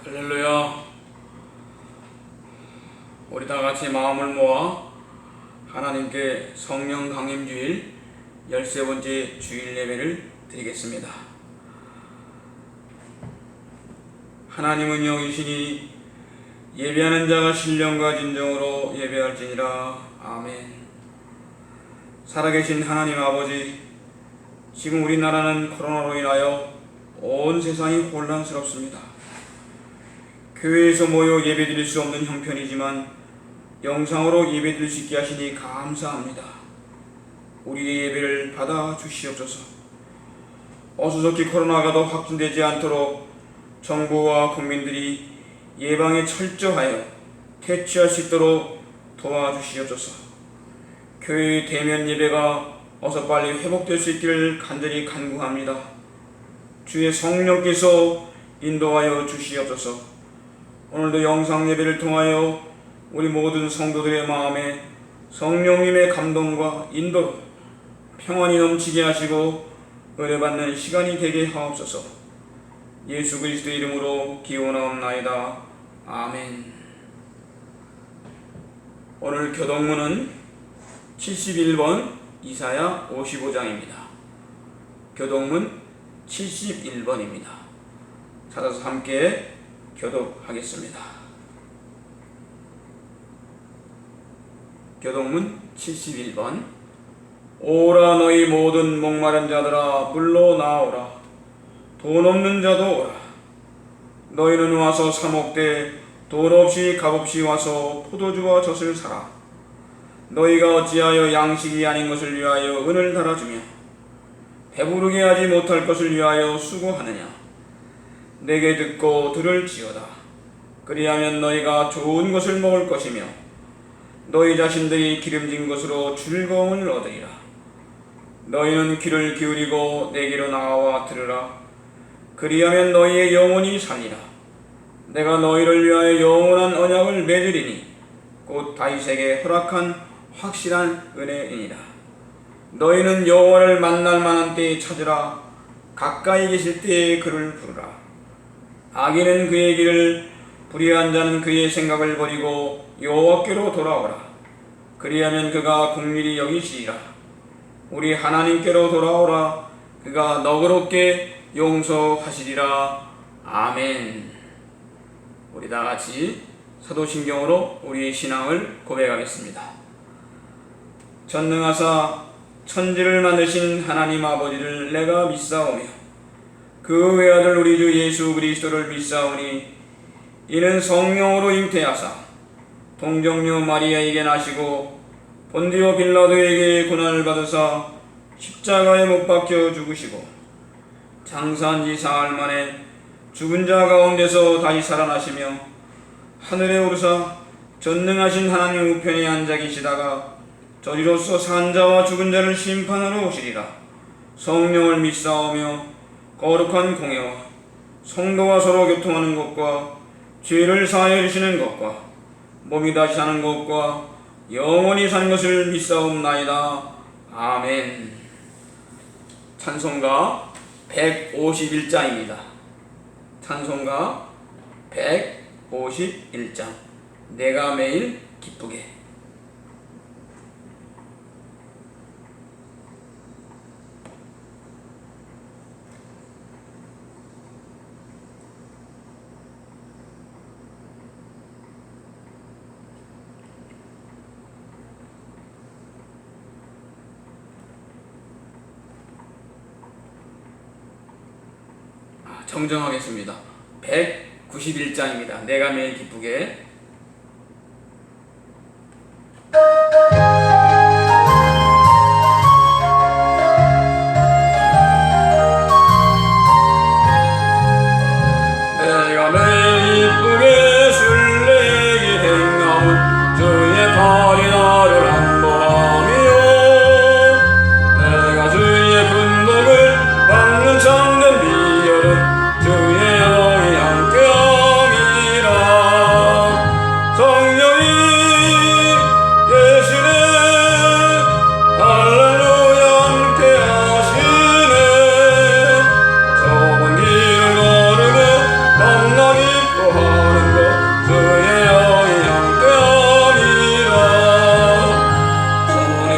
할렐루야. 우리 다 같이 마음을 모아 하나님께 성령 강림주일 13번째 주일 예배를 드리겠습니다. 하나님은 영이시니 예배하는 자가 신령과 진정으로 예배할지니라. 아멘. 살아계신 하나님 아버지, 지금 우리나라는 코로나로 인하여 온 세상이 혼란스럽습니다. 교회에서 모여 예배드릴 수 없는 형편이지만 영상으로 예배드릴 수 있게 하시니 감사합니다. 우리의 예배를 받아 주시옵소서. 어수선히 코로나가 더 확진되지 않도록 정부와 국민들이 예방에 철저하여 퇴치할 수 있도록 도와주시옵소서. 교회의 대면 예배가 어서 빨리 회복될 수 있기를 간절히 간구합니다. 주의 성령께서 인도하여 주시옵소서. 오늘도 영상 예배를 통하여 우리 모든 성도들의 마음에 성령님의 감동과 인도로 평안이 넘치게 하시고 은혜받는 시간이 되게 하옵소서. 예수 그리스도의 이름으로 기원하옵나이다. 아멘. 오늘 교독문은 71번 이사야 55장입니다. 교독문 71번입니다. 찾아서 함께 교독하겠습니다. 교독문 71번. 오라 너희 모든 목마른 자들아 물러 나오라. 돈 없는 자도 오라. 너희는 와서 사 먹되 돈 없이 값없이 와서 포도주와 젖을 사라. 너희가 어찌하여 양식이 아닌 것을 위하여 은을 달아주며 배부르게 하지 못할 것을 위하여 수고하느냐. 내게 듣고 들을지어다. 그리하면 너희가 좋은 것을 먹을 것이며 너희 자신들이 기름진 것으로 즐거움을 얻으리라. 너희는 귀를 기울이고 내게로 나와 들으라. 그리하면 너희의 영혼이 살리라. 내가 너희를 위하여 영원한 언약을 맺으리니 곧 다윗에게 허락한 확실한 은혜이니라. 너희는 여호와를 만날 만한 때에 찾으라. 가까이 계실 때에 그를 부르라. 악인은 그의 길을, 불의한 자는 그의 생각을 버리고 여호와께로 돌아오라. 그리하면 그가 긍휼히 여기시리라. 우리 하나님께로 돌아오라. 그가 너그럽게 용서하시리라. 아멘. 우리 다 같이 사도신경으로 우리의 신앙을 고백하겠습니다. 전능하사 천지를 만드신 하나님 아버지를 내가 믿사오며 그 외아들 우리 주 예수 그리스도를 믿사오니 이는 성령으로 잉태하사 동정녀 마리아에게 나시고 본디오 빌라도에게 고난을 받으사 십자가에 못 박혀 죽으시고 장사한 지 사흘 만에 죽은 자 가운데서 다시 살아나시며 하늘에 오르사 전능하신 하나님 우편에 앉아 계시다가 저리로서 산 자와 죽은 자를 심판하러 오시리라. 성령을 믿사오며 거룩한 공예와 성도와 서로 교통하는 것과 죄를 사하여 주시는 것과 몸이 다시 사는 것과 영원히 사는 것을 믿사옵나이다. 아멘. 찬송가 151장입니다. 찬송가 151장. 내가 매일 기쁘게. 정정하겠습니다. 191장입니다. 내가 매일 기쁘게. 내가 매일 기쁘게 술래기 행함은 주의 팔이 나를 안보함이요. 내가 주의 군복을 막는 참된 비열은 주의 영이 함께함이라.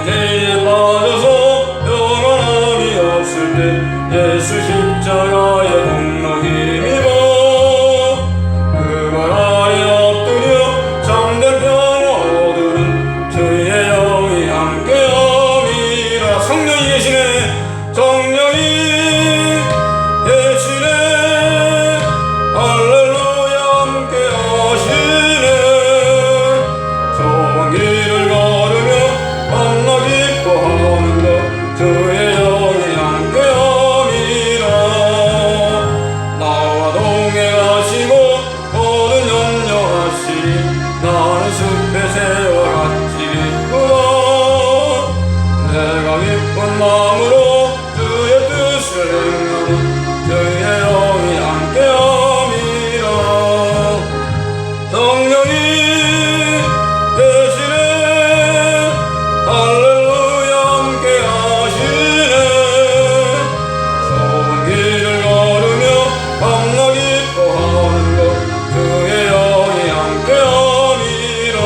죄에 빠져서 영원함이 없을 때 예수 십자가의 공로 힘입어 그발 아래 엎드려 참된 평화 얻으는 주의 영이 함께함이라. 성령이 계시네. 성령이 계시네. 할렐루야 함께하시네. 좁은 길을 걸으며 만나 기뻐하는 것 주의 영이 함께함이라. 나와 동행하시고 모든 염려하시리. 나는 숲의 새와 같이 기쁘다. 내가 기쁜 마음으로 주의 뜻을 행하니 주의 영이 함께함이라. 성령이 되시네. 할렐루야 함께하시네. 좁은 길을 걸으며 만나 기뻐하는 것 주의 영이 함께함이라.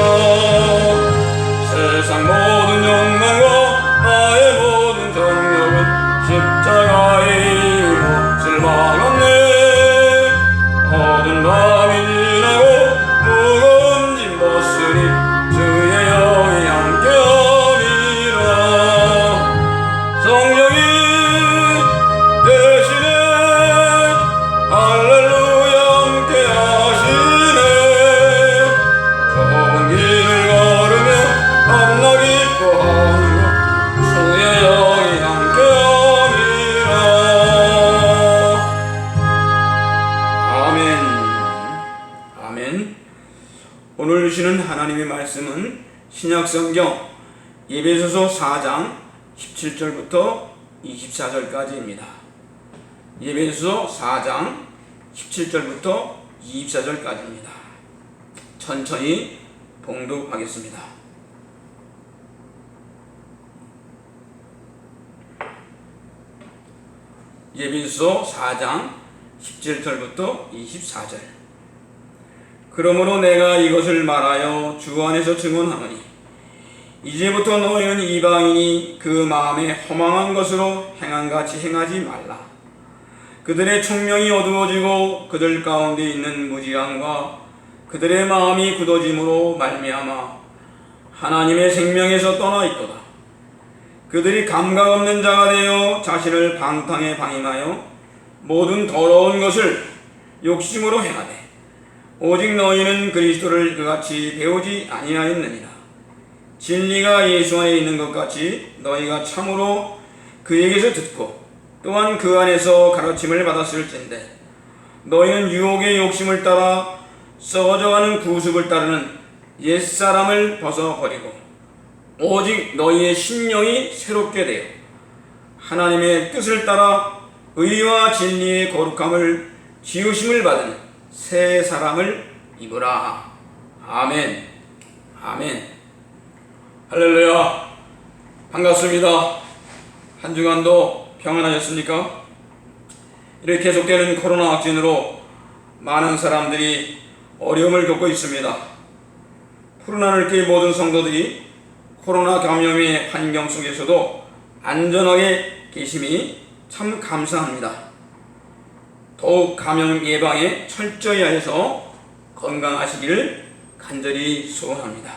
세상 모든 욕망과 나의 모든 정욕은 십자가의 몫을 막았네. 어두운 밤이 지나고 무거운 짐 벗으니 주의 영이 함께함이라. 성령이 되시네. 할렐루야 함께하시네. 좁은 길을 걸으며 만나 기뻐하는 것 주의 영이 함께함이라. 아멘. 아멘. 오늘 주시는 하나님의 말씀은 신약성경 에베소서 4장 17절부터 24절까지입니다. 에베소서 4장 17절부터 24절까지입니다. 천천히 봉독하겠습니다. 에베소서 4장 17절부터 24절. 그러므로 내가 이것을 말하여 주 안에서 증언하노니 이제부터 너희는 이방인이 그 마음에 허망한 것으로 행한같이 행하지 말라. 그들의 총명이 어두워지고 그들 가운데 있는 무지함과 그들의 마음이 굳어짐으로 말미암아 하나님의 생명에서 떠나 있도다. 그들이 감각 없는 자가 되어 자신을 방탕에 방임하여 모든 더러운 것을 욕심으로 행하되 오직 너희는 그리스도를 그같이 배우지 아니하였느니라. 진리가 예수 안에 있는 것 같이 너희가 참으로 그에게서 듣고 또한 그 안에서 가르침을 받았을진데 너희는 유혹의 욕심을 따라 썩어져가는 구습을 따르는 옛사람을 벗어버리고 오직 너희의 심령이 새롭게 되어 하나님의 뜻을 따라 의와 진리의 거룩함을 지으심을 받은 새 사람을 입으라. 아멘. 아멘. 할렐루야. 반갑습니다. 한 주간도 평안하셨습니까? 이렇게 계속되는 코로나 확진으로 많은 사람들이 어려움을 겪고 있습니다. 푸른 하늘길 모든 성도들이 코로나 감염의 환경 속에서도 안전하게 계심이 참 감사합니다. 더욱 감염 예방에 철저히 하여서 건강하시기를 간절히 소원합니다.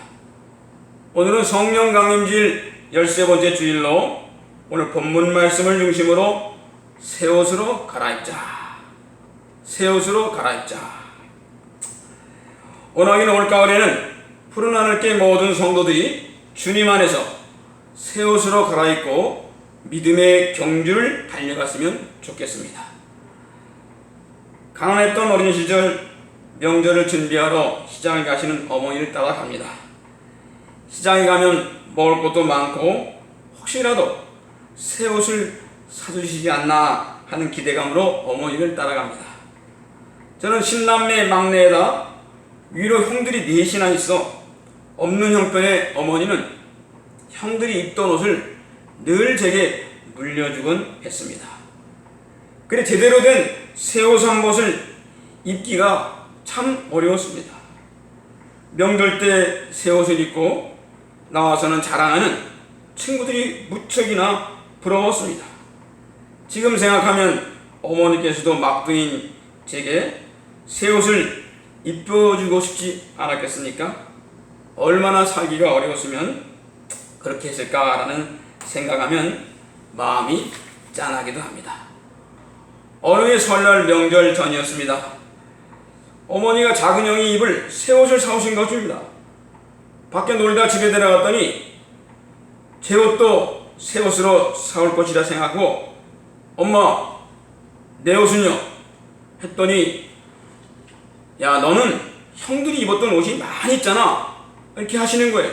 오늘은 성령 강림주일 13번째 주일로 오늘 본문 말씀을 중심으로 새 옷으로 갈아입자. 새 옷으로 갈아입자. 원하기는 올가을에는 푸른 하늘길 모든 성도들이 주님 안에서 새 옷으로 갈아입고 믿음의 경주를 달려갔으면 좋겠습니다. 가난했던 어린 시절 명절을 준비하러 시장에 가시는 어머니를 따라갑니다. 시장에 가면 먹을 것도 많고 혹시라도 새 옷을 사주시지 않나 하는 기대감으로 어머니를 따라갑니다. 저는 신남매 막내에다 위로 형들이 넷이나 있어 없는 형편의 어머니는 형들이 입던 옷을 늘 제게 물려주곤 했습니다. 그래 제대로 된 새 옷 한 것을 입기가 참 어려웠습니다. 명절 때 새 옷을 입고 나와서는 자랑하는 친구들이 무척이나 부러웠습니다. 지금 생각하면 어머니께서도 막둥이인 제게 새 옷을 입혀주고 싶지 않았겠습니까? 얼마나 살기가 어려웠으면 그렇게 했을까라는 생각하면 마음이 짠하기도 합니다. 어느 해 설날 명절 전이었습니다. 어머니가 작은 형이 입을 새 옷을 사오신 것입니다. 밖에 놀다 집에 들어갔더니 제 옷도 새 옷으로 사올 것이라 생각하고 엄마 내 옷은요? 했더니 야 너는 형들이 입었던 옷이 많이 있잖아 이렇게 하시는 거예요.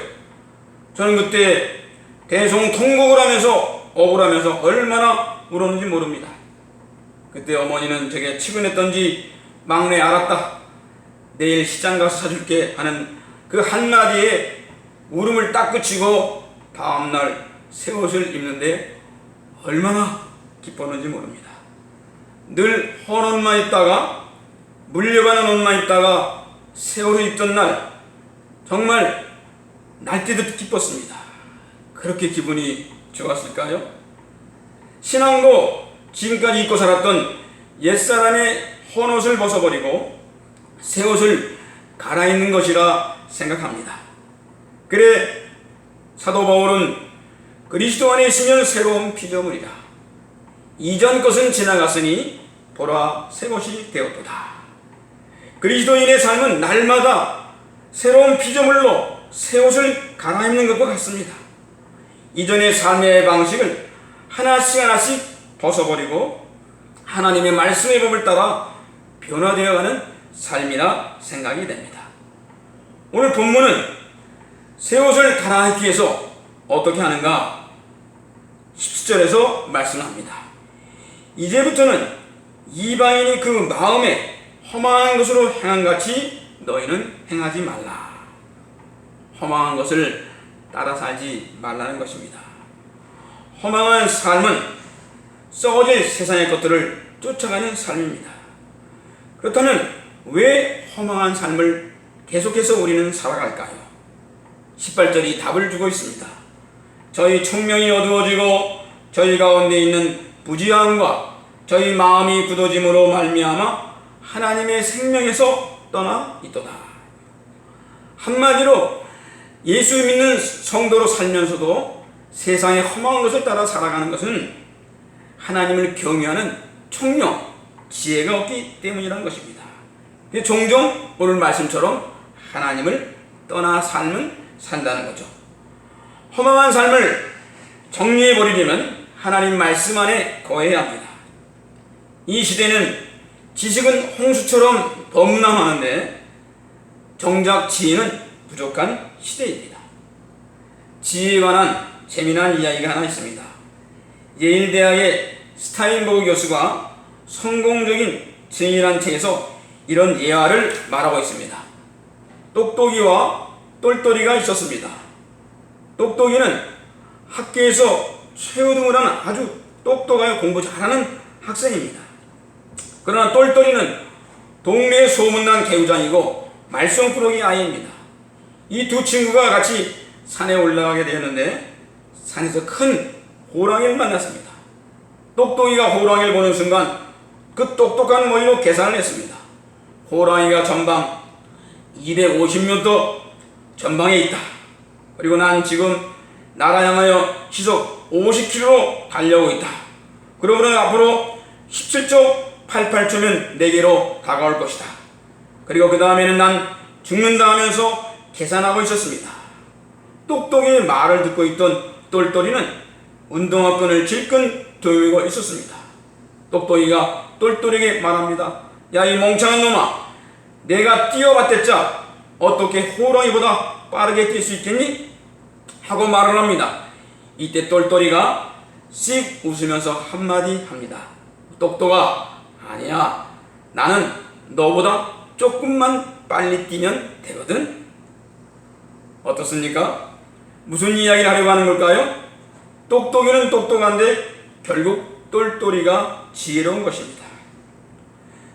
저는 그때 대성통곡을 하면서 억울하면서 얼마나 울었는지 모릅니다. 그때 어머니는 되게 측은했던지 막내 알았다 내일 시장 가서 사줄게 하는 그 한마디에 울음을 딱 그치고 다음날 새 옷을 입는데 얼마나 기뻤는지 모릅니다. 늘 헌 옷만 입다가 물려가는 옷만 입다가 새 옷을 입던 날 정말 날뛰듯 기뻤습니다. 그렇게 기분이 좋았을까요? 신앙도 지금까지 입고 살았던 옛사람의 헌 옷을 벗어버리고 새 옷을 갈아입는 것이라 생각합니다. 그래 사도 바울은 그리스도 안에 있으면 새로운 피조물이라 이전 것은 지나갔으니 보라 새 것이 되었도다. 그리스도인의 삶은 날마다 새로운 피조물로 새 옷을 갈아입는 것과 같습니다. 이전의 삶의 방식을 하나씩 벗어버리고 하나님의 말씀의 법을 따라 변화되어가는 삶이라 생각이 됩니다. 오늘 본문은 새 옷을 갈아입기 위해서 어떻게 하는가 17절에서 말씀합니다. 이제부터는 이방인이 그 마음에 허망한 것으로 행한같이 너희는 행하지 말라. 허망한 것을 따라 살지 말라는 것입니다. 허망한 삶은 썩어질 세상의 것들을 쫓아가는 삶입니다. 그렇다면 왜 허망한 삶을 계속해서 우리는 살아갈까요? 18절이 답을 주고 있습니다. 저희 총명이 어두워지고 저희 가운데 있는 부지함과 저희 마음이 굳어짐으로 말미암아 하나님의 생명에서 떠나 있도다. 한마디로 예수 믿는 성도로 살면서도 세상의 허망한 것을 따라 살아가는 것은 하나님을 경외하는 총명, 지혜가 없기 때문이라는 것입니다. 종종 오늘 말씀처럼 하나님을 떠나 삶은 산다는 거죠. 허망한 삶을 정리해버리려면 하나님 말씀 안에 거해야 합니다. 이 시대는 지식은 홍수처럼 범람하는데 정작 지혜는 부족한 시대입니다. 지혜에 관한 재미난 이야기가 하나 있습니다. 예일대학의 스타인버그 교수가 성공적인 증인이라는 책에서 이런 예화를 말하고 있습니다. 똑똑이와 똘똘이가 있었습니다. 똑똑이는 학교에서 최우등을 하는 아주 똑똑하고 공부 잘하는 학생입니다. 그러나 똘똘이는 동네에 소문난 개구장이고 말썽꾸러기 아이입니다. 이 두 친구가 같이 산에 올라가게 되었는데 산에서 큰 호랑이를 만났습니다. 똑똑이가 호랑이를 보는 순간 그 똑똑한 머리로 계산을 했습니다. 호랑이가 전방 250m 전방에 있다. 그리고 난 지금 나라 향하여 시속 50km로 달려오고 있다. 그러고는 앞으로 17초 88초면 내게로 다가올 것이다. 그리고 그 다음에는 난 죽는다 하면서 계산하고 있었습니다. 똑똑이의 말을 듣고 있던 똘똘이는 운동화끈을 질끈 조이고 있었습니다. 똑똑이가 똘똘이에게 말합니다. 야, 이 멍청한 놈아, 내가 뛰어봤댔자 어떻게 호랑이보다 빠르게 뛸 수 있겠니? 하고 말을 합니다. 이때 똘똘이가 씩 웃으면서 한마디 합니다. 똑똑아, 아니야, 나는 너보다 조금만 빨리 뛰면 되거든. 어떻습니까? 무슨 이야기를 하려고 하는 걸까요? 똑똑이는 똑똑한데 결국 똘똘이가 지혜로운 것입니다.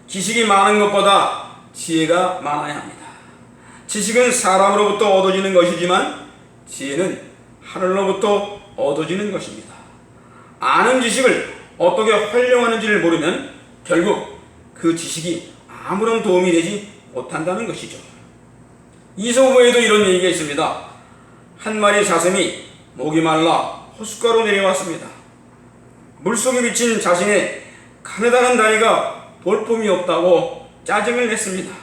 지식이 많은 것보다 지혜가 많아야 합니다. 지식은 사람으로부터 얻어지는 것이지만 지혜는 하늘로부터 얻어지는 것입니다. 아는 지식을 어떻게 활용하는지를 모르면 결국 그 지식이 아무런 도움이 되지 못한다는 것이죠. 이소부에도 이런 얘기가 있습니다. 한 마리 사슴이 목이 말라 호숫가로 내려왔습니다. 물속에 비친 자신의 가느다란 다리가 볼품이 없다고 짜증을 냈습니다.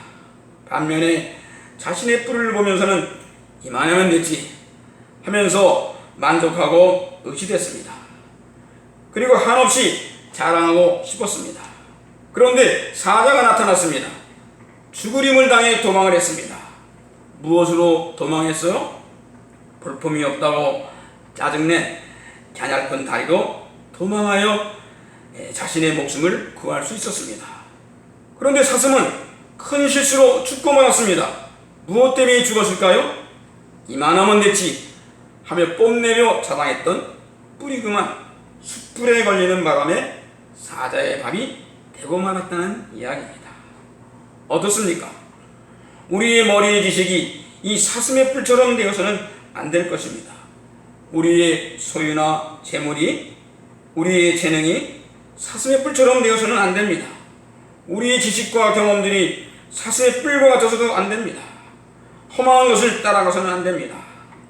반면에 자신의 뿔을 보면서는 이만하면 됐지 하면서 만족하고 의시됐습니다. 그리고 한없이 자랑하고 싶었습니다. 그런데 사자가 나타났습니다. 죽으림을 당해 도망을 했습니다. 무엇으로 도망했어요? 볼품이 없다고 짜증낸 갸냘픈 다리로 도망하여 자신의 목숨을 구할 수 있었습니다. 그런데 사슴은 큰 실수로 죽고 말았습니다. 무엇 때문에 죽었을까요? 이만하면 됐지 하며 뽐내며 자랑했던 뿔이 그만 숯불에 걸리는 바람에 사자의 밥이 되고 말았다는 이야기입니다. 어떻습니까? 우리의 머리의 지식이 이 사슴의 뿔처럼 되어서는 안 될 것입니다. 우리의 소유나 재물이, 우리의 재능이 사슴의 뿔처럼 되어서는 안 됩니다. 우리의 지식과 경험들이 사슴의 뿔과 같아서도 안 됩니다. 험한 것을 따라가서는 안 됩니다.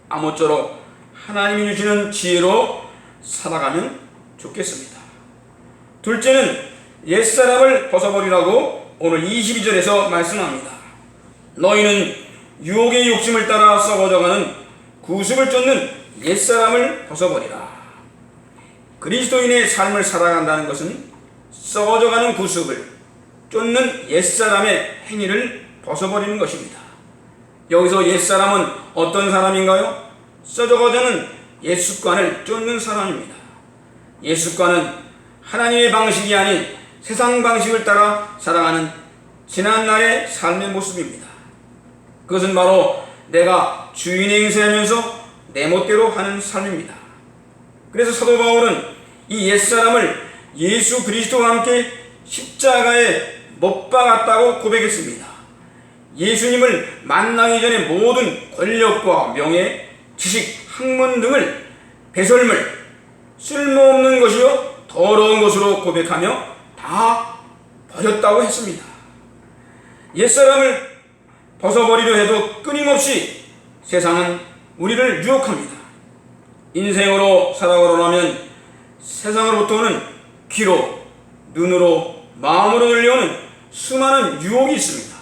아무쪼록 하나님이 주시는 지혜로 살아가면 좋겠습니다. 둘째는 옛사람을 벗어버리라고 오늘 22절에서 말씀합니다. 너희는 유혹의 욕심을 따라 썩어져가는 구습을 쫓는 옛사람을 벗어버리라. 그리스도인의 삶을 살아간다는 것은 썩어져가는 구습을 쫓는 옛사람의 행위를 벗어버리는 것입니다. 여기서 옛사람은 어떤 사람인가요? 썩어져가는 옛습관을 쫓는 사람입니다. 옛습관은 하나님의 방식이 아닌 세상 방식을 따라 살아가는 지난날의 삶의 모습입니다. 그것은 바로 내가 주인 행세하면서 내 멋대로 하는 삶입니다. 그래서 사도 바울은 이 옛사람을 예수 그리스도와 함께 십자가에 못 박았다고 고백했습니다. 예수님을 만나기 전에 모든 권력과 명예, 지식, 학문 등을 배설물, 쓸모없는 것이요 더러운 것으로 고백하며 다 버렸다고 했습니다. 옛사람을 벗어버리려 해도 끊임없이 세상은 우리를 유혹합니다. 인생으로 살아가려면 세상으로부터 오는 귀로, 눈으로, 마음으로 들려오는 수많은 유혹이 있습니다.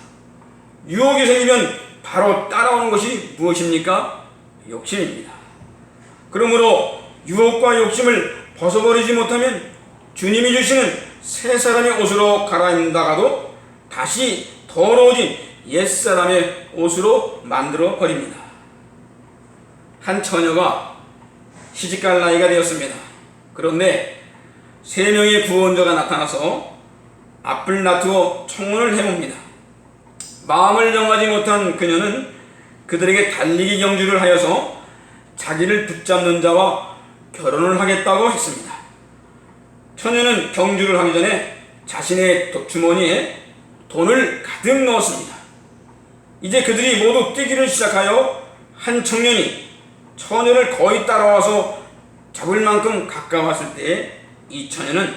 유혹이 생기면 바로 따라오는 것이 무엇입니까? 욕심입니다. 그러므로 유혹과 욕심을 벗어버리지 못하면 주님이 주시는 새 사람의 옷으로 갈아입다가도 다시 더러워진 옛사람의 옷으로 만들어 버립니다. 한 처녀가 시집갈 나이가 되었습니다. 그런데 3명의 구원자가 나타나서 앞을 놔두어 청혼을 해봅니다. 마음을 정하지 못한 그녀는 그들에게 달리기 경주를 하여서 자기를 붙잡는 자와 결혼을 하겠다고 했습니다. 처녀는 경주를 하기 전에 자신의 주머니에 돈을 가득 넣었습니다. 이제 그들이 모두 뛰기를 시작하여 한 청년이 처녀를 거의 따라와서 잡을 만큼 가까웠을 때에 이 처녀는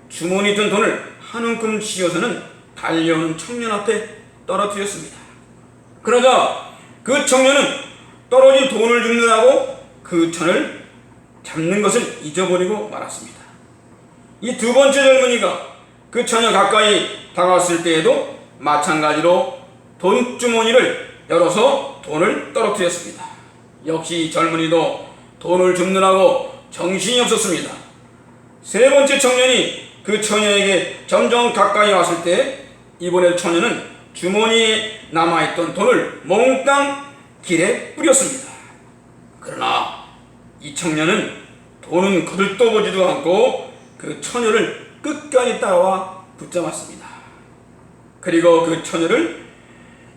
주머니에 있던 돈을 한 움큼 쥐어서는 달려오는 청년 앞에 떨어뜨렸습니다. 그러자 그 청년은 떨어진 돈을 줍느라고 그 처녀를 잡는 것을 잊어버리고 말았습니다. 이 두 번째 젊은이가 그 처녀 가까이 다가왔을 때에도 마찬가지로 돈주머니를 열어서 돈을 떨어뜨렸습니다. 역시 이 젊은이도 돈을 줍느라고 정신이 없었습니다. 세 번째 청년이 그 처녀에게 점점 가까이 왔을 때 이번에 처녀는 주머니에 남아있던 돈을 몽땅 길에 뿌렸습니다. 그러나 이 청년은 돈은 거들떠보지도 않고 그 처녀를 끝까지 따라와 붙잡았습니다. 그리고 그 처녀를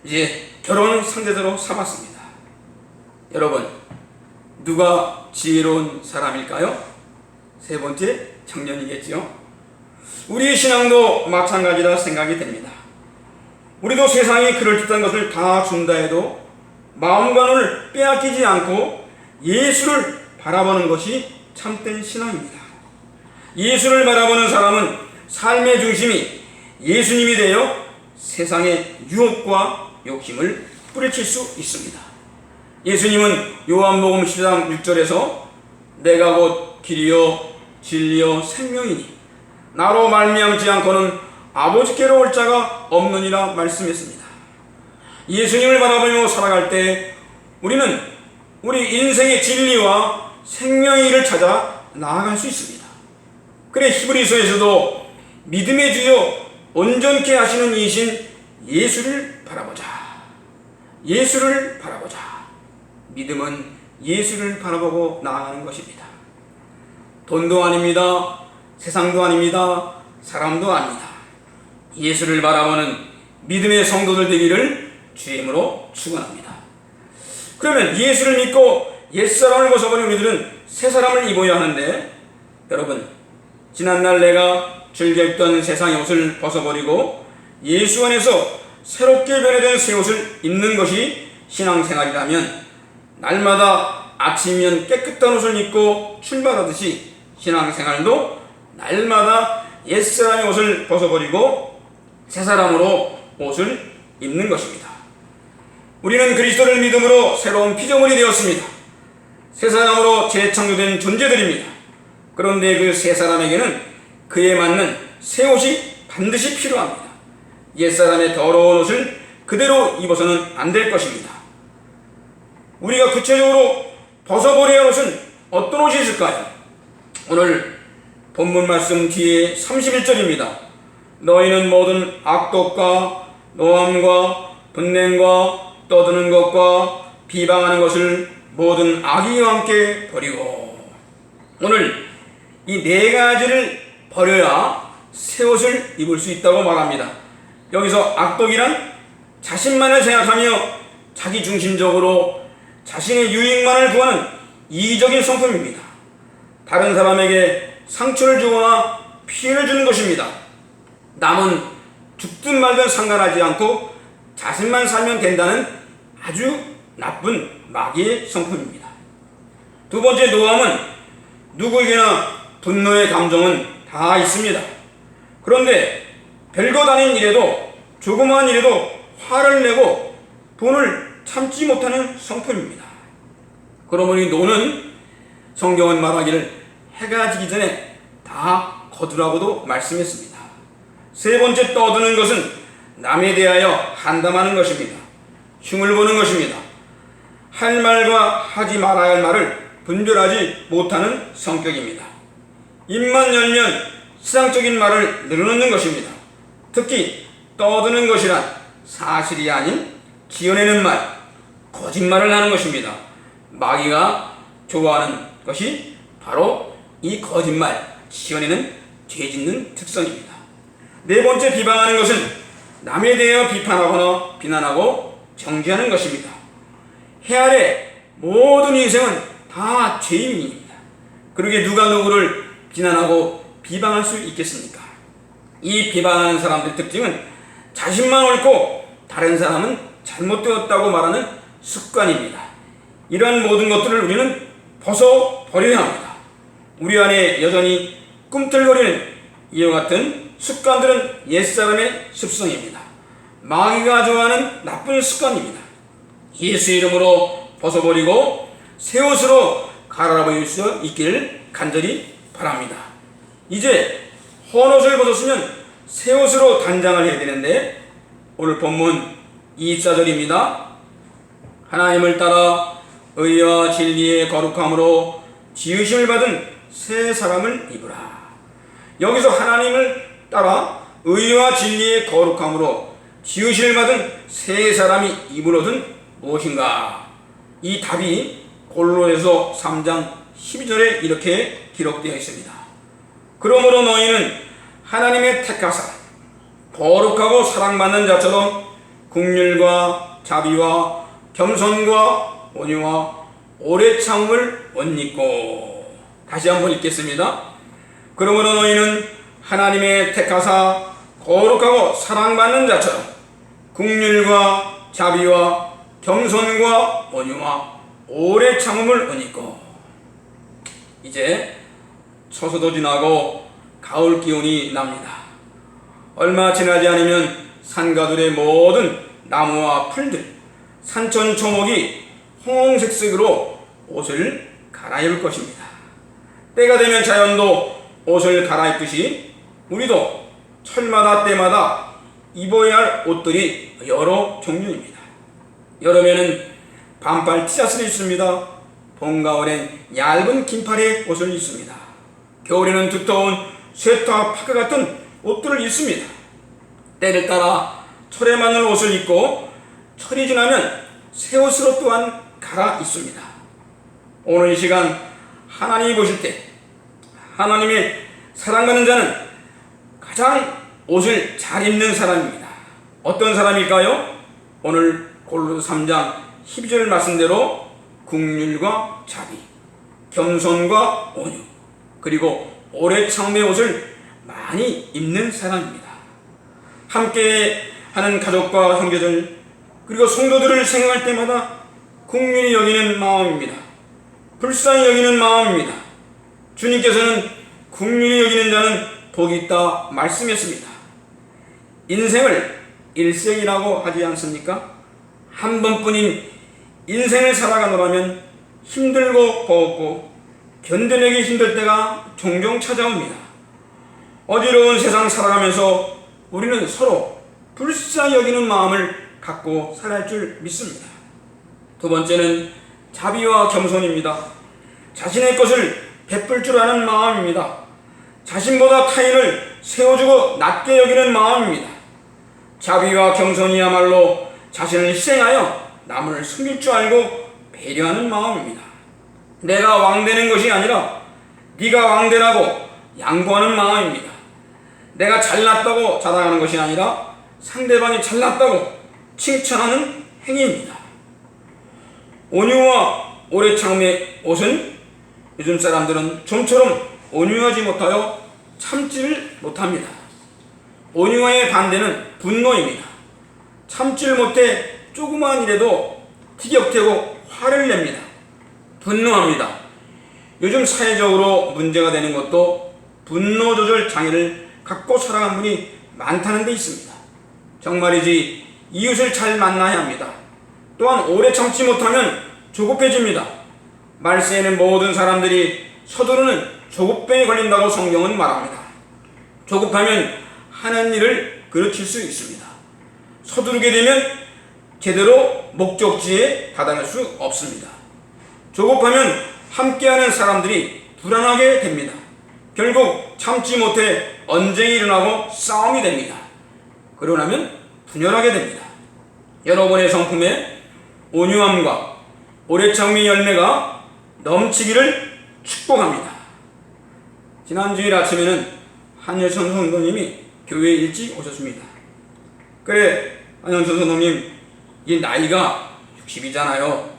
이제 결혼 상대자로 삼았습니다. 여러분, 누가 지혜로운 사람일까요? 세 번째 청년이겠지요. 우리의 신앙도 마찬가지라 생각이 됩니다. 우리도 세상이 그럴듯한 것을 다 준다 해도 마음과 눈을 빼앗기지 않고 예수를 바라보는 것이 참된 신앙입니다. 예수를 바라보는 사람은 삶의 중심이 예수님이 되어 세상의 유혹과 욕심을 뿌리칠 수 있습니다. 예수님은 요한복음 10장 6절에서 내가 곧 길이요 진리요 생명이니 나로 말미암지 않고는 아버지께로 올 자가 없느니라 말씀했습니다. 예수님을 바라보며 살아갈 때 우리는 우리 인생의 진리와 생명의 길을 찾아 나아갈 수 있습니다. 그래 히브리서에서도 믿음의 주요 온전케 하시는 이신 예수를 바라보자. 예수를 바라보자. 믿음은 예수를 바라보고 나아가는 것입니다. 돈도 아닙니다. 세상도 아닙니다. 사람도 아닙니다. 예수를 바라보는 믿음의 성도들 되기를 주의 이름으로 축원합니다. 그러면 예수를 믿고 옛사람을 벗어버린 우리들은 새사람을 입어야 하는데, 여러분 지난날 내가 즐겨 입던 세상의 옷을 벗어버리고 예수 안에서 새롭게 변화된 새 옷을 입는 것이 신앙생활이라면, 날마다 아침이면 깨끗한 옷을 입고 출발하듯이 신앙생활도 날마다 옛사람의 옷을 벗어버리고 새사람으로 옷을 입는 것입니다. 우리는 그리스도를 믿음으로 새로운 피조물이 되었습니다. 새사람으로 재창조된 존재들입니다. 그런데 그 새사람에게는 그에 맞는 새 옷이 반드시 필요합니다. 옛사람의 더러운 옷을 그대로 입어서는 안 될 것입니다. 우리가 구체적으로 벗어버려야 할 옷은 어떤 옷이 있을까요? 오늘 본문 말씀 뒤에 31절입니다. 너희는 모든 악독과 노함과 분냄과 떠드는 것과 비방하는 것을 모든 악의와 함께 버리고. 오늘 이 네 가지를 버려야 새 옷을 입을 수 있다고 말합니다. 여기서 악독이란 자신만을 생각하며 자기중심적으로 자신의 유익만을 구하는 이기적인 성품입니다. 다른 사람에게 상처를 주거나 피해를 주는 것입니다. 남은 죽든 말든 상관하지 않고 자신만 살면 된다는 아주 나쁜 마귀의 성품입니다. 두 번째, 노함은 누구에게나 분노의 감정은 다 있습니다. 그런데 별것 아닌 일에도, 조그마한 일에도 화를 내고 돈을 참지 못하는 성품입니다. 그러므로 노는 성경은 말하기를 해가 지기 전에 다 거두라고도 말씀했습니다. 세 번째, 떠드는 것은 남에 대하여 한담하는 것입니다. 흉을 보는 것입니다. 할 말과 하지 말아야 할 말을 분별하지 못하는 성격입니다. 입만 열면 세상적인 말을 늘어놓는 것입니다. 특히 떠드는 것이란 사실이 아닌 지어내는 말, 거짓말을 하는 것입니다. 마귀가 좋아하는 것이 바로 이 거짓말, 지어내는 죄짓는 특성입니다. 네 번째, 비방하는 것은 남에 대하여 비판하거나 비난하고 정죄하는 것입니다. 해 아래 모든 인생은 다 죄인입니다. 그러게 누가 누구를 비난하고 비방할 수 있겠습니까? 이 비방하는 사람들의 특징은 자신만 옳고 다른 사람은 잘못되었다고 말하는 습관입니다. 이러한 모든 것들을 우리는 벗어버려야 합니다. 우리 안에 여전히 꿈틀거리는 이와 같은 습관들은 옛사람의 습성입니다. 마귀가 좋아하는 나쁜 습관입니다. 예수 이름으로 벗어버리고 새 옷으로 갈아입을 수 있기를 간절히 바랍니다. 이제 헌옷을 벗었으면 새 옷으로 단장을 해야 되는데, 오늘 본문 24절입니다. 하나님을 따라 의와 진리의 거룩함으로 지으심을 받은 새 사람을 입으라. 여기서 하나님을 따라 의와 진리의 거룩함으로 지으심을 받은 새 사람이 입은 옷은 무엇인가? 이 답이 골로새서 3장 12절에 이렇게 기록되어 있습니다. 그러므로 너희는 하나님의 택하사 거룩하고 사랑받는 자처럼 긍휼과 자비와 겸손과 온유와 오래 참음을 옷 입고. 다시 한번 읽겠습니다. 그러므로 너희는 하나님의 택하사 거룩하고 사랑받는 자처럼 긍휼과 자비와 겸손과 온유와 오래 참음을 옷 입고. 이제 처서도 지나고 가을 기운이 납니다. 얼마 지나지 않으면 산가들의 모든 나무와 풀들, 산천 초목이 홍색색으로 옷을 갈아입을 것입니다. 때가 되면 자연도 옷을 갈아입듯이 우리도 철마다 때마다 입어야 할 옷들이 여러 종류입니다. 여름에는 반팔 티셔츠를 입습니다. 봄, 가을엔 얇은 긴팔의 옷을 입습니다. 겨울에는 두터운 쇠타 파카 같은 옷들을 입습니다. 때를 따라 철에 맞는 옷을 입고 철이 지나면 새 옷으로 또한 갈아입습니다. 오늘 이 시간 하나님이 보실 때 하나님의 사랑받는 자는 가장 옷을 잘 입는 사람입니다. 어떤 사람일까요? 오늘 골로새 3장 12절 말씀대로 긍휼과 자비, 겸손과 온유, 그리고 오래 참음의 옷을 많이 입는 사람입니다. 함께 하는 가족과 형제들 그리고 성도들을 생각할 때마다 긍휼히 여기는 마음입니다. 불쌍히 여기는 마음입니다. 주님께서는 긍휼히 여기는 자는 복이 있다 말씀했습니다. 인생을 일생이라고 하지 않습니까? 한 번뿐인 인생을 살아가노라면 힘들고 버겁고 견뎌내기 힘들 때가 종종 찾아옵니다. 어지러운 세상 살아가면서 우리는 서로 불쌍히 여기는 마음을 갖고 살아갈 줄 믿습니다. 두 번째는 자비와 겸손입니다. 자신의 것을 베풀 줄 아는 마음입니다. 자신보다 타인을 세워주고 낮게 여기는 마음입니다. 자비와 겸손이야말로 자신을 희생하여 남을 숨길 줄 알고 배려하는 마음입니다. 내가 왕되는 것이 아니라 네가 왕되라고 양보하는 마음입니다. 내가 잘났다고 자랑하는 것이 아니라 상대방이 잘났다고 칭찬하는 행위입니다. 온유와 오래 참음의 옷은 요즘 사람들은 좀처럼 온유하지 못하여 참지를 못합니다. 온유와의 반대는 분노입니다. 참지를 못해 조그마한 일에도 티격태고 화를 냅니다. 분노합니다. 요즘 사회적으로 문제가 되는 것도 분노 조절 장애를 갖고 살아간 분이 많다는 데 있습니다. 정말이지 이웃을 잘 만나야 합니다. 또한 오래 참지 못하면 조급해집니다. 말세에는 모든 사람들이 서두르는 조급병에 걸린다고 성경은 말합니다. 조급하면 하는 일을 그르칠 수 있습니다. 서두르게 되면 제대로 목적지에 다다를 수 없습니다. 조급하면 함께하는 사람들이 불안하게 됩니다. 결국 참지 못해 언쟁이 일어나고 싸움이 됩니다. 그러고 나면 분열하게 됩니다. 여러분의 성품에 온유함과 오래 참음의 열매가 넘치기를 축복합니다. 지난 주일 아침에는 한여천 성도님이 교회에 일찍 오셨습니다. 그래, 한여천 성도님, 이 나이가 60이잖아요.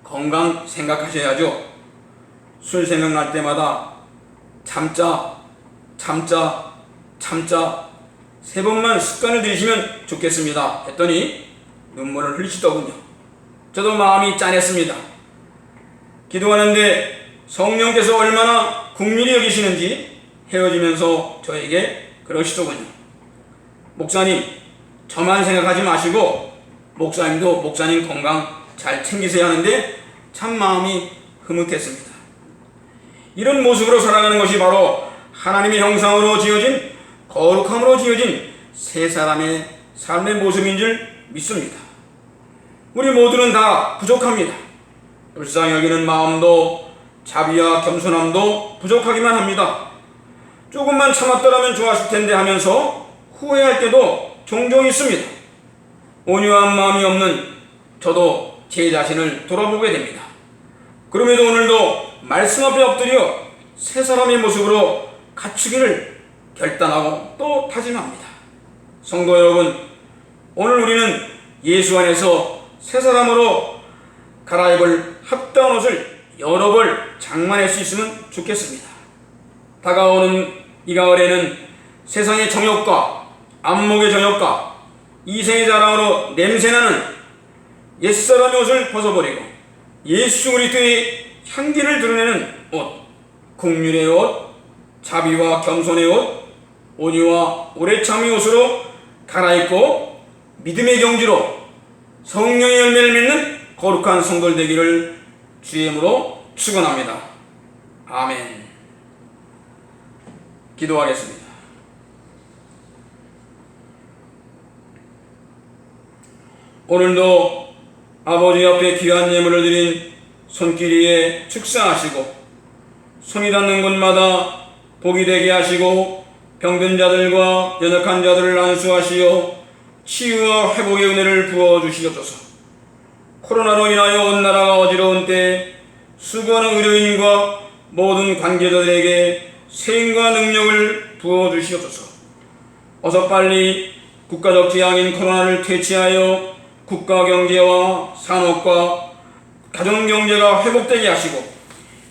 건강 생각하셔야죠. 술 생각날 때마다 참자 3번만 습관을 들이시면 좋겠습니다 했더니 눈물을 흘리시더군요. 저도 마음이 짠했습니다. 기도하는데 성령께서 얼마나 긍휼히 여기시는지 헤어지면서 저에게 그러시더군요. 목사님, 저만 생각하지 마시고 목사님도 목사님 건강 잘 챙기셔야 하는데 참 마음이 흐뭇했습니다. 이런 모습으로 살아가는 것이 바로 하나님의 형상으로 지어진 거룩함으로 지어진 세 사람의 삶의 모습인 줄 믿습니다. 우리 모두는 다 부족합니다. 불쌍히 여기는 마음도 자비와 겸손함도 부족하기만 합니다. 조금만 참았더라면 좋았을 텐데 하면서 후회할 때도 종종 있습니다. 온유한 마음이 없는 저도 제 자신을 돌아보게 됩니다. 그럼에도 오늘도 말씀 앞에 엎드려 새 사람의 모습으로 갖추기를 결단하고 또 다짐합니다. 성도 여러분, 오늘 우리는 예수 안에서 새 사람으로 갈아입을 합당한 옷을 여러 벌 장만할 수 있으면 좋겠습니다. 다가오는 이 가을에는 세상의 정욕과 안목의 정욕과 이생의 자랑으로 냄새나는 옛사람의 옷을 벗어버리고 예수 그리스도의 향기를 드러내는 옷, 긍휼의 옷, 자비와 겸손의 옷, 온유와 오래 참의 옷으로 갈아입고 믿음의 경지로 성령의 열매를 맺는 거룩한 성도들 되기를 주의 이름으로 축원합니다. 아멘. 기도하겠습니다. 오늘도 아버지 앞에 귀한 예물을 드린 손길 위에 축사하시고 손이 닿는 곳마다 복이 되게 하시고 병든 자들과 연약한 자들을 안수하시어 치유와 회복의 은혜를 부어주시옵소서. 코로나로 인하여 온 나라가 어지러운 때 수고하는 의료인과 모든 관계자들에게 세임과 능력을 부어주시옵소서. 어서 빨리 국가적 재앙인 코로나를 퇴치하여 국가 경제와 산업과 가정 경제가 회복되게 하시고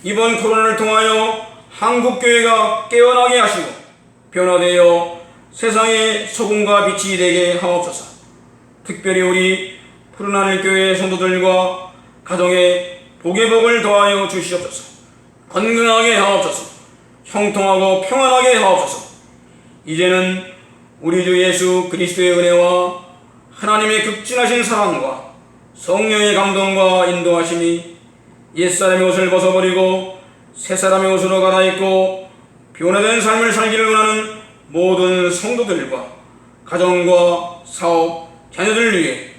이번 코로나를 통하여 한국교회가 깨어나게 하시고 변화되어 세상의 소금과 빛이 되게 하옵소서. 특별히 우리 푸른하늘 교회 성도들과 가정에 복의 복을 더하여 주시옵소서. 건강하게 하옵소서. 형통하고 평안하게 하옵소서. 이제는 우리 주 예수 그리스도의 은혜와 하나님의 극진하신 사랑과 성령의 감동과 인도하심이 옛사람의 옷을 벗어버리고 새사람의 옷으로 갈아입고 변화된 삶을 살기를 원하는 모든 성도들과 가정과 사업, 자녀들 위해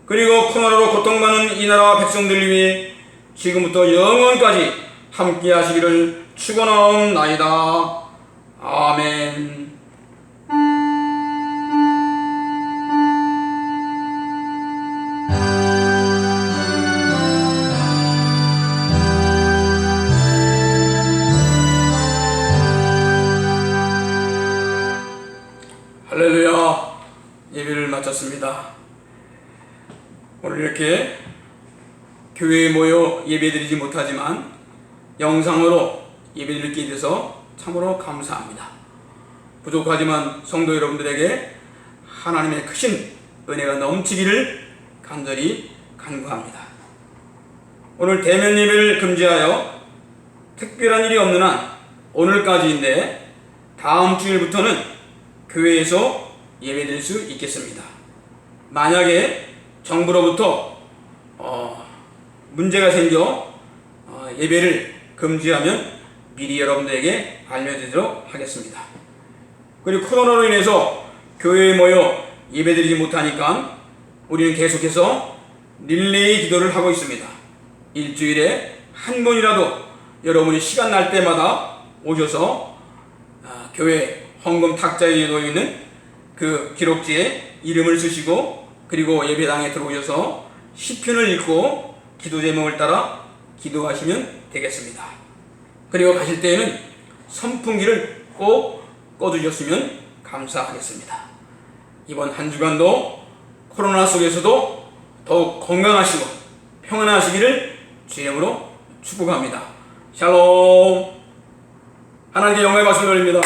그리고 코로나로 고통받는 이 나라 백성들 위해 지금부터 영원까지 함께 하시기를 축원하옵나이다. 아멘. 할렐루야. 예배를 마쳤습니다. 오늘 이렇게 교회에 모여 예배드리지 못하지만 영상으로 예배드리게 돼서 참으로 감사합니다. 부족하지만 성도 여러분들에게 하나님의 크신 은혜가 넘치기를 간절히 간구합니다. 오늘 대면 예배를 금지하여 특별한 일이 없는 한 오늘까지인데 다음 주일부터는 교회에서 예배드릴 수 있겠습니다. 만약에 정부로부터 문제가 생겨 예배를 금지하면 미리 여러분들에게 알려드리도록 하겠습니다. 그리고 코로나로 인해서 교회에 모여 예배드리지 못하니까 우리는 계속해서 릴레이 기도를 하고 있습니다. 일주일에 한 번이라도 여러분이 시간 날 때마다 오셔서 교회 헌금 탁자에 놓여있는 그 기록지에 이름을 쓰시고 그리고 예배당에 들어오셔서 시편을 읽고 기도 제목을 따라 기도하시면 되겠습니다. 그리고 가실 때에는 선풍기를 꼭 꺼두셨으면 감사하겠습니다. 이번 한 주간도 코로나 속에서도 더욱 건강하시고 평안하시기를 주의 이름으로 축복합니다. 샬롬. 하나님께 영광의 말씀을 올립니다.